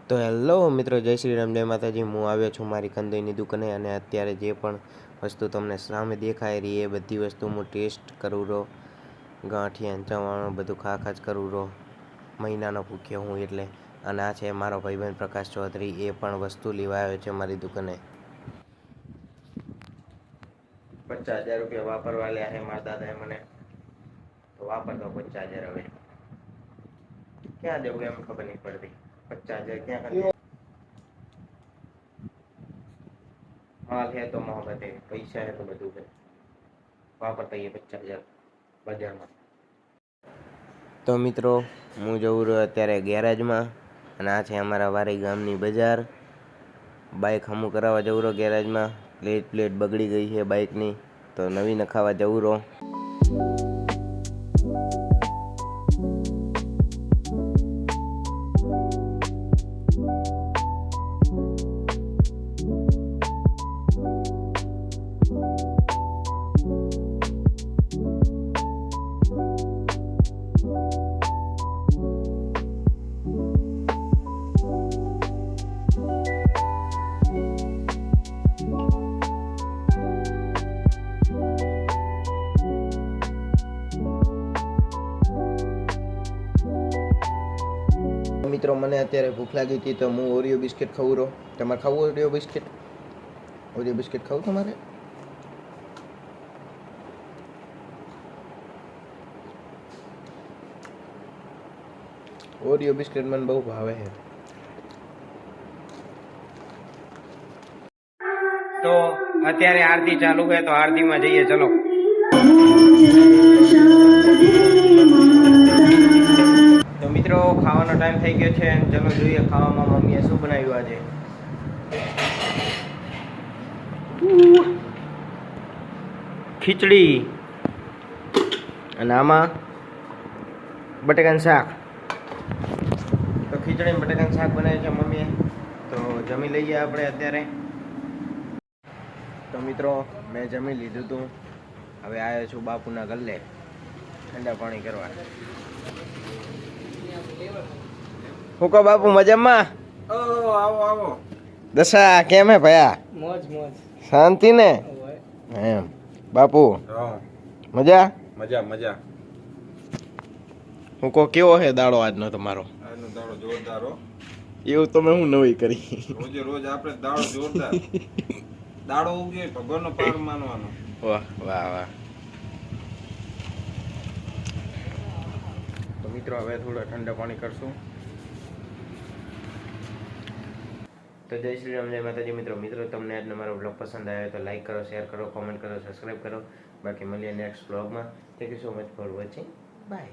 તો હેલો મિત્રો, જય શ્રી રામ, જય માતાજી. હું આવ્યો છું મારી કંદોઈની દુકાને અને અત્યારે જે પણ વસ્તુ તમને સામે દેખાઈ રહી એ બધી વસ્તુ હું ટેસ્ટ કરું રહો. ગાંઠિયા ચવાણું બધું ખા જ કરું રહો. મહિનાનો ભૂખ્યો હું એટલે. અને આ છે મારો ભાઈબંધ પ્રકાશ ચૌધરી, એ પણ વસ્તુ લેવા આવ્યો છે મારી દુકાને. 50,000 રૂપિયા વાપરવા લ્યા છે મારા દાદાએ મને, તો વાપરતો 50,000. હવે ક્યાં દેવું એમ ખબર નહીં પડતી. 50,000 ક્યાં माल है तो मोहब्बत है, पैसा है तो બધું है. વાપરતા 50,000 બજારમાં. તો મિત્રો, હું જઉં રહ્યો અત્યારે ગેરેજમાં અને આ છે અમારા વારી ગામની બજાર. બાઇક હમું કરાવવા જવું રહ્યો ગેરેજમાં. પ્લેટ બગડી ગઈ છે બાઇકની, તો નવી નખાવા જવું રહ્યો. મિત્રો, મને અત્યારે ભૂખ લાગી હતી તો હું ઓરિયો બિસ્કિટ ખાવું રહો. તમારે ખાવું ઓરિયો બિસ્કિટ? ઓરિયો બિસ્કિટ ખાવું તમારે? ઓરિયો બિસ્કિટ મને બહુ ભાવે છે. તો અત્યારે આરતી ચાલુ છે, તો આરતીમાં જઈએ. ચલો. તો મિત્રો, ખાવાનો ટાઈમ થઈ ગયો છે. ચલો જોઈએ ખાવામાં મમ્મીએ શું બનાવ્યું આજે. ખીચડી અને આમાં બટેકાનું શાક. તો ખીચડી બટેકાનું શાક બનાવ્યું છે મમ્મીએ. તો જમી લઈએ આપણે અત્યારે. તો મિત્રો, મેં જમી લીધું હતું. હવે આવ્યો છું બાપુના ગલ્લે ઠંડા પાણી કરવા. હું કહો બાપુ, મજામાં? આવો આવો. દશા કેમ હે ભયા? મોજ મોજ. શાંતિ ને? એમ બાપુ મજા? મજા મજા. હું કહો કેવો હે દાડો આજનો તમારો? આજનો દાડો જોરદાર હો. એવું તમે હું નવી કરી? રોજે રોજ આપણે દાડો જોરદાર. દાડો ઉગે ભગવાનનો પાર માનવાનો. વાહ વાહ વાહ. તો મિત્રો, હવે થોડા ઠંડા પાણી કરશું. તો જય શ્રી રામ, જય માતાજી. મિત્રો તમને આજનો મારો બ્લોગ પસંદ આવ્યો તો લાઈક કરો, શેર કરો, કોમેન્ટ કરો, સબસ્ક્રાઈબ કરો. બાકી મળીએ નેક્સ્ટ બ્લોગમાં. Thank you so much for watching. By.